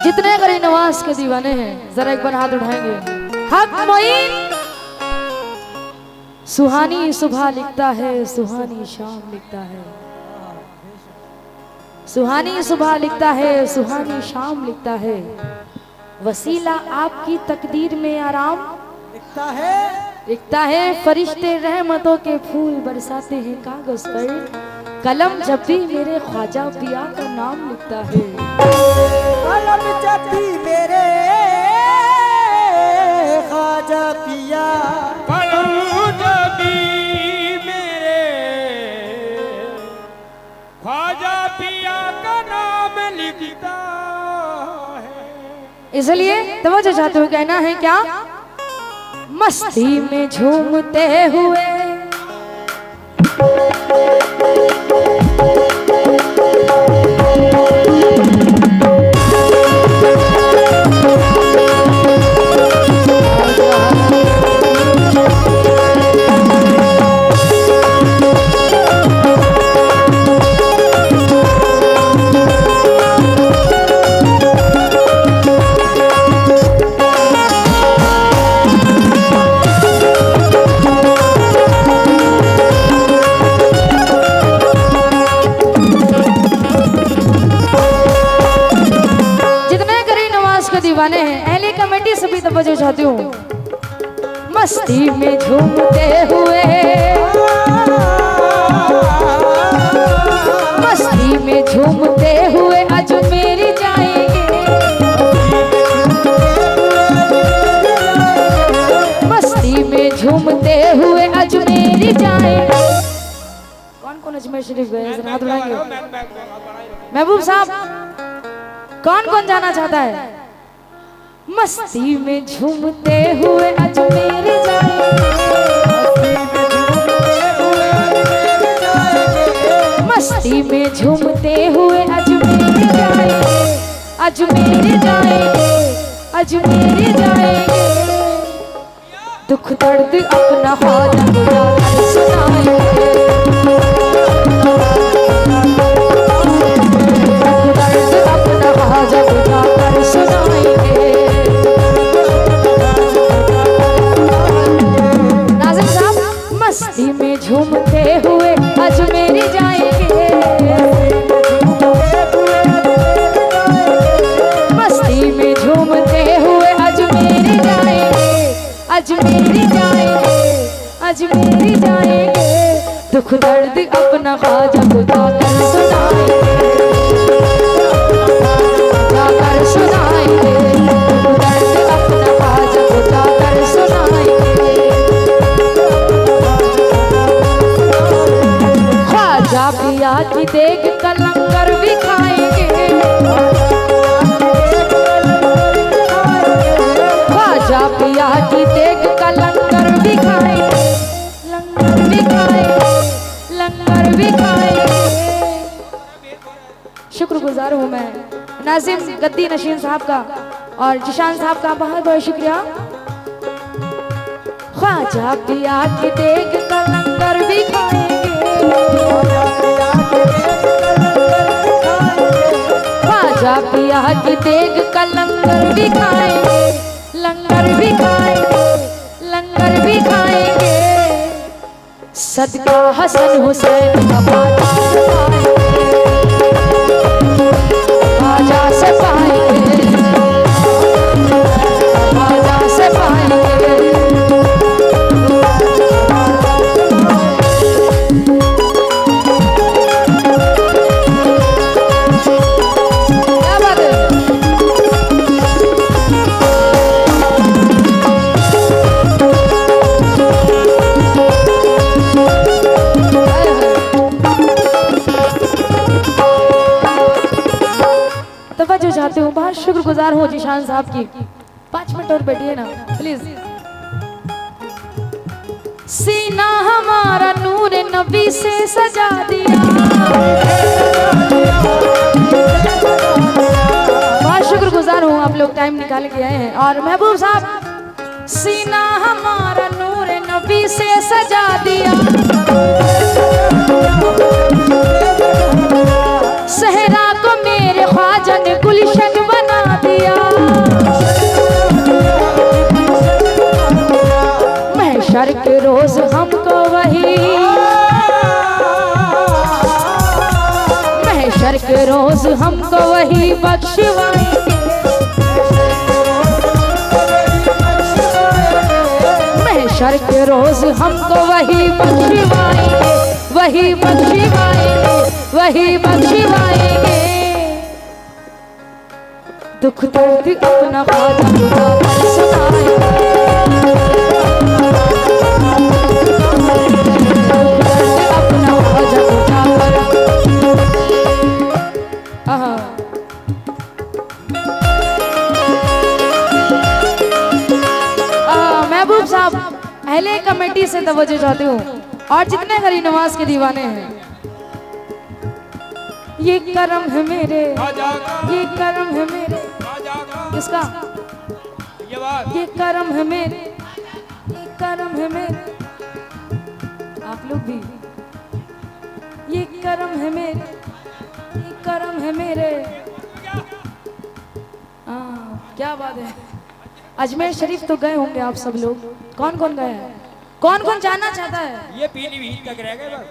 जितने गरीब नवाज के दीवाने हैं जरा एक बार हाथ उठाएंगे। हक मोइन सुहानी सुबह लिखता है, सुहानी शाम लिखता है, सुहानी सुबह लिखता है, सुहानी शाम लिखता है। वसीला आपकी तकदीर में आराम लिखता है। फरिश्ते रहमतों के फूल बरसाते हैं कागज पर। कलम जब भी मेरे ख्वाजा पिया का नाम लिखता है। कलम जब भी मेरे ख्वाजा पिया, कलम जब भी मेरे ख्वाजा पिया का नाम लिखता है। इसलिए तवज्जो चाहते हुए कहना है क्या, मस्ती में झूमते हुए दीवाने हैं, अहले कमेटी से भी तवज्जो चाहती हूँ। मस्ती में झूमते हुए, मस्ती में झूमते हुए अजमेर जाएंगे, मस्ती में झूमते हुए अजमेर जाएंगे। कौन कौन अजमेर शरीफ गए जरा हाथ उठाएंगे। महबूब साहब कौन कौन जाना चाहता है। मस्ती में झूमते हुए अजमेर जाएंगे, मस्ती में झूमते हुए अजमेर जाएंगे, अजमेर जाएंगे, अजमेर जाएंगे। दुख दर्द अपना ख्वाजा बुलाकर सुनाएंगे, दुख दर्द अपना ख्वाजा बुलाकर सुनाएंगे। मस्ती में झूमते हुए अजमेर जाएंगे, मस्ती में झूमते हुए अजमेर जाएंगे, अजमेर जाएंगे, अजमेर जाएंगे। दुख दर्द अपना ख्वाजा को जाकर सुनाएंगे, जाकर सुनाएंगे, दुख दर्द अपना ख्वाजा को जाकर सुनाएंगे। ख्वाजा पिया की देख कर लंगर भी खाएंगे, ख्वाजा पिया की देख कर लंगर भी खाएंगे, लंगर भी खाएंगे, लंगर भी खाएंगे। शुक्रगुजार हूँ मैं नाजिम गद्दी नशीन साहब का और जिशान साहब का बहुत बहुत शुक्रिया। ख्वाजा पिया की देख कर लंगर भी खाएंगे, ख्वाजा पिया की देख कर लंगर भी खाएंगे, लंगर भी खाएंगे, लंगर भी खाएंगे। सदका हसन हुसैन का ख्वाजा से पाएंगे, ख्वाजा से पाएंगे। तवज्जो चाहती हूँ, बहुत शुक्रगुजार हूँ जिशान साहब की। 5 मिनट और बैठिए ना प्लीज। सीना हमारा नूर नबी से सजा दिया, बहुत शुक्रगुजार हूँ आप लोग टाइम निकाल के आए हैं। और महबूब साहब, सीना हमारा नूर नबी से सजा दिया, सहरा को मेरे मेरे ख्वाजा ने गुलशन बना दिया। महशर के रोज हमको वही, महशर के रोज हमको वही बख्शवाएंगे। महशर के रोज हमको वही बख्शवाएंगे, वही बख्शवाएंगे, वही बख्शवाएंगे। दुख दर्द अपना ख्वाजा खुदा पर सुनाएंगे। अपना ख्वाजा खुदा पर। महबूब साहब अहले कमेटी से तवज्जो चाहती हूँ और जितने गरीब नवाज के दीवाने हैं, ये करम है मेरे, ये करम है मेरे। किसका? ये करम है मेरे, ये करम है मेरे। आप लोग भी ये करम है मेरे, ये करम है मेरे। क्या बात है। अजमेर शरीफ तो गए होंगे आप सब लोग। कौन कौन गए हैं? कौन कौन जाना चाहता है? ये पीलीभीत तक रह गए बस।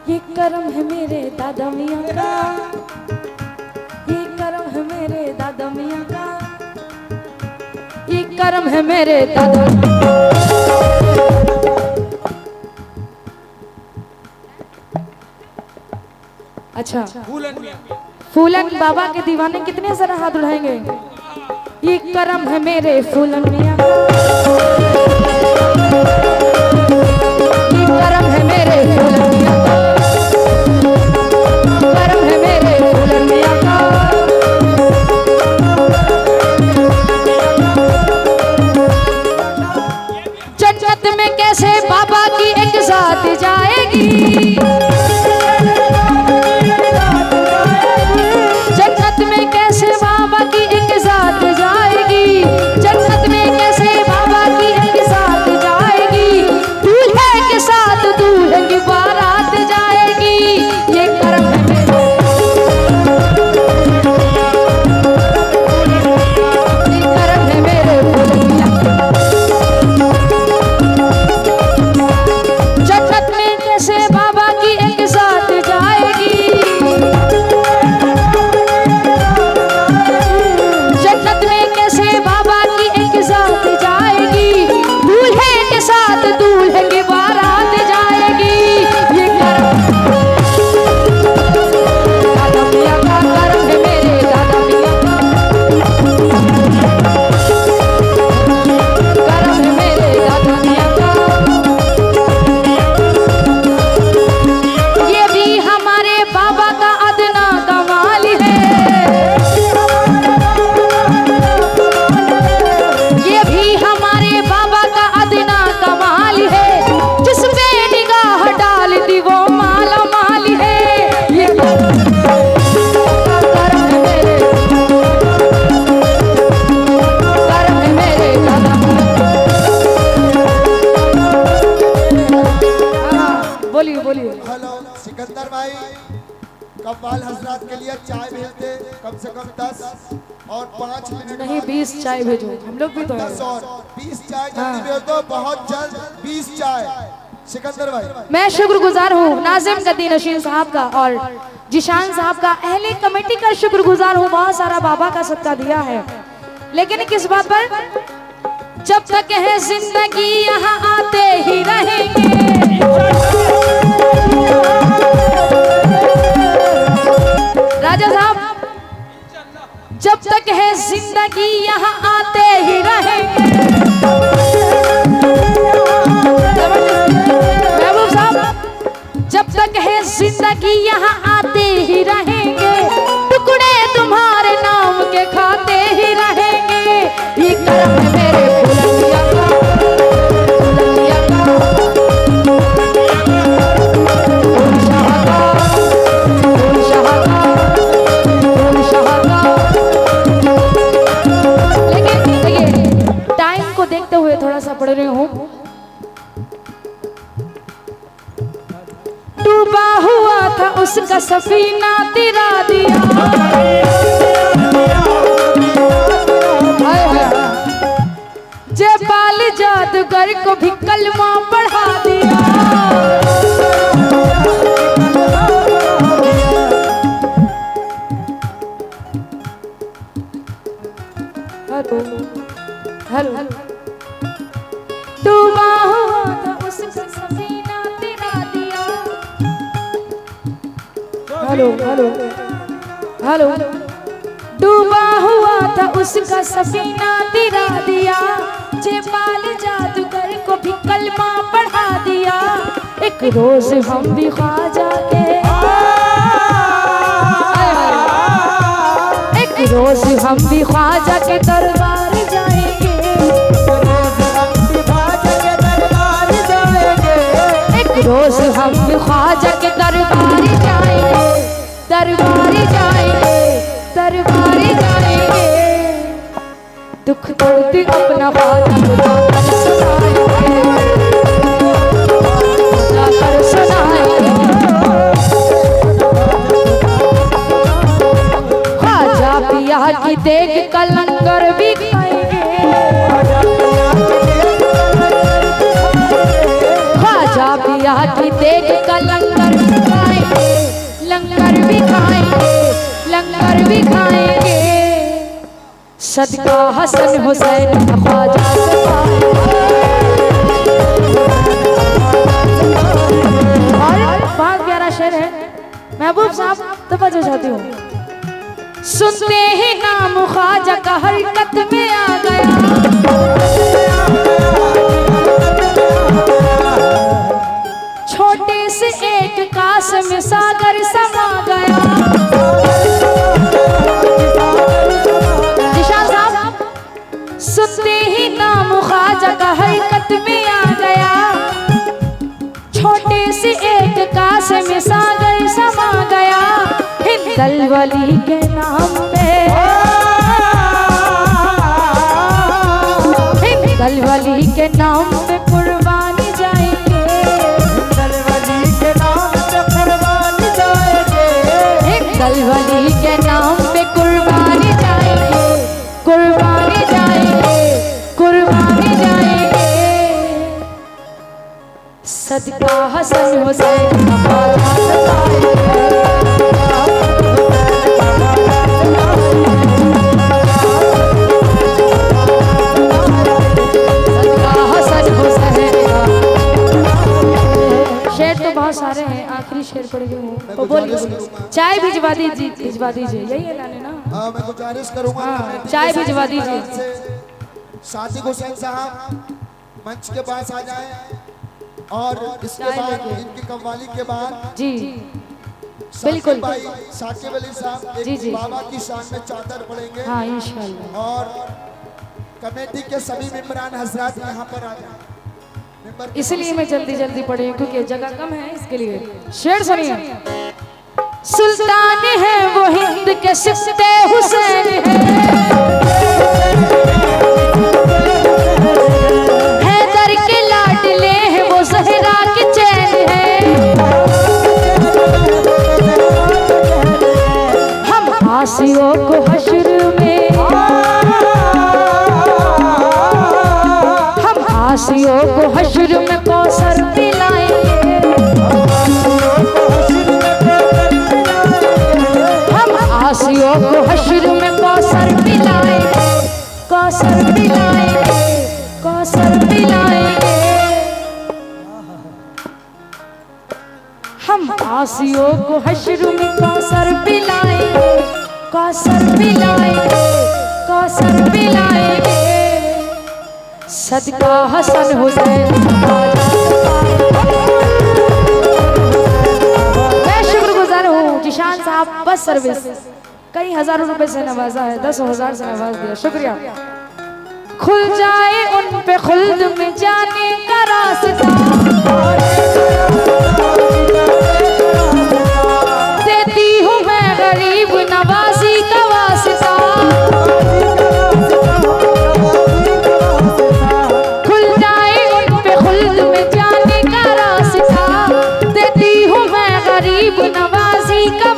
ये करम है मेरे दादा मियाँ का, ये करम है मेरे दादा मियाँ का, ये करम है मेरे दादा। अच्छा, फूलन बाबा के दीवाने कितने जरा हाथ उठाएंगे? ये करम है मेरे फूलन मियाँ का, ये करम है मेरे फूलन मियाँ का, करम है मेरे फूलन मियाँ का। जन्नत में कैसे बाबा की एक जात जाएगी, जन्नत में कैसे बाबा की एक जात जाएगी, जन्नत में कैसे बाबा की एक जात जाएगी। दूल्हे के साथ दूल्हे की बारात जाएगी। ये करम है मेरे, ये करम है मेरे फूलनिया। जन्नत में कैसे बाबा की एक जात जाएगी, जन्नत में कैसे बाबा की एक जात जाएगी। दूल्हे के साथ दूल्हे की बारात जाएगी। ये करम दादा मियाँ का, करम है मेरे दादा मियाँ का, करम है मेरे दादा मियाँ का। ये भी हमारे बाबा का अदना कमाल है, ये भी हमारे बाबा का अदना कमाल है। जिस पे निगाह डाल दी वो माला माल है। ये करम है मेरे, करम है मेरे दादा। बोलिए बोलिए। हेलो सिकंदर भाई, कव्वाल हजरात के लिए चाय भेजते कम से कम 10 और 5 मिनट नहीं 20 चाय भेजो, हम लोग भी तो 10 और 20 चाय जल्दी भेज दो, बहुत जल्द 20 चाय। सिकंदर भाई मैं शुक्रगुजार हूँ नाजिम गद्दी नशीन साहब का और जिशान साहब का, अहले कमेटी का शुक्रगुजार हूँ। बहुत सारा बाबा का सदका दिया है, लेकिन किस बात पर? जब तक है जिंदगी यहाँ आते ही रहेंगे। राजा साहब, जब तक है जिंदगी यहाँ आते ही रहेंगे। महबूब साहब, जब तक है जिंदगी यहाँ आते ही रहेंगे। टुकड़े तुम्हारे नाम के खाते ही रहेंगे। ये करम है मेरे फूलनिया का, फूलनिया का, फूल शाह का, फूल शाह का, फूल शाह का। लेकिन देखिए टाइम को देखते हुए थोड़ा सा पढ़ रही हूँ। डूबा हुआ सफीना तिरा दिया। जयपाल जादूगर को भी कलमा पढ़ा दिया। हेलो डूबा हुआ था उसका सफीना तिरा दिया। हेलो हेलो हेलो डूबा हुआ था उसका सफीना तिरा दिया। जयपाल जादूगर को भी कलमा पढ़ा दिया। एक रोज हम भी ख्वाजा के रोज हम भी ख्वाजा के दरबार जाएंगे। एक रोज हम भी ख्वाजा के दरबार जाएंगे। दरबार जाएंगे, दरबार जाएंगे। दुख दर्द अपना ख्वाजा को जाकर सुनाएंगे। पिया की देख कलंगर भी खाएंगे। ख्वाजा पिया की देख कलंगर भी खाएंगे। लंगर भी खाएंगे, लंगर भी खाएंगे। सदका हसन हुसैन ख्वाजा से और बहुत प्यारा शेर है महबूब साहब, तवज्जो चाहती हूँ। सुनते ही नाम ख्वाजा का हरकत में आ गया। छोटे से एक काश में सागर समा गया। जिशान साहब, सुनते ही नाम ख्वाजा का हरकत में आ गया। छोटे से एक काश में सागर समा गया। हिंदल वली के नाम पे, हिंदल वली के नाम पे कुर्बानी जाएंगे। हिंदल वली के नाम पे कुर्बानी जाएंगे। हिंदल वली के नाम पे कुर्बानी जाएंगे। कुर्बानी जाएंगे, कुर्बानी जाएंगे। सदका हसन हुसैन ख्वाजा सताएंगे। बहुत सारे हैं, आखिरी शेर पढ़ गई हूँ तो बोलिए। चाय भिजवा दीजिए, भिजवा दीजिए, यही है लाने ना। हाँ, मैं गुजारिश करूँगा चाय भिजवा दीजिए। सादिक हुसैन साहब मंच के पास आ जाएं और इसके बाद इनकी कव्वाली के बाद जी बिल्कुल भाई साकिब अली साहब एक बाबा की शान में चादर पढ़ेंगे। हाँ इंशाल्लाह। और कमेटी के सभी मेंबरान हजरात यहाँ पर आ जाएं। इसलिए मैं जल्दी जल्दी पढ़ी क्योंकि जगह कम है, इसके लिए। शेर सुनिए। सुल्तान है वो हिंद के सिफ्ते हुसैन है। हैदर के लाडले हैं वो ज़हरा के चैन है। हम आसियों को हश्र में, आसियों को हश्र में कौसर पिलाएंगे। हम आसियों को हश्र में कौसर पिलाएंगे। कौसर पिलाएंगे, कौसर पिलाएंगे। हम आसियों को हश्र में कौसर पिलाएंगे। कौसर पिलाएंगे, कौसर पिलाएंगे। सदका हसन हुसैन। मैं शुक्रगुजार हूँ जिशान साहब, बस सर्विस कई हजारों रुपए से नवाजा है, 10,000 से नवाज दिया, शुक्रिया। खुल जाए उन पे खुल्द में जाने का रास्ता। देती हूँ मैं गरीब नवाजी का वास्ता। गरीब नवाजी का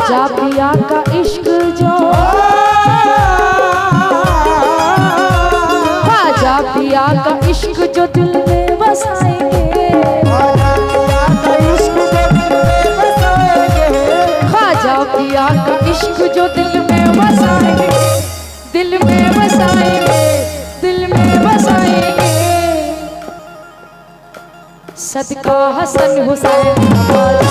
ख्वाजा पिया का इश्क जो ख्वाजा पिया का इश्क जो दिल में बसाएंगे ख्वाजा पिया का इश्क जो दिल में बसाएंगे दिल में बसाएंगे दिल में बसाएंगे सदका हसन हुसैन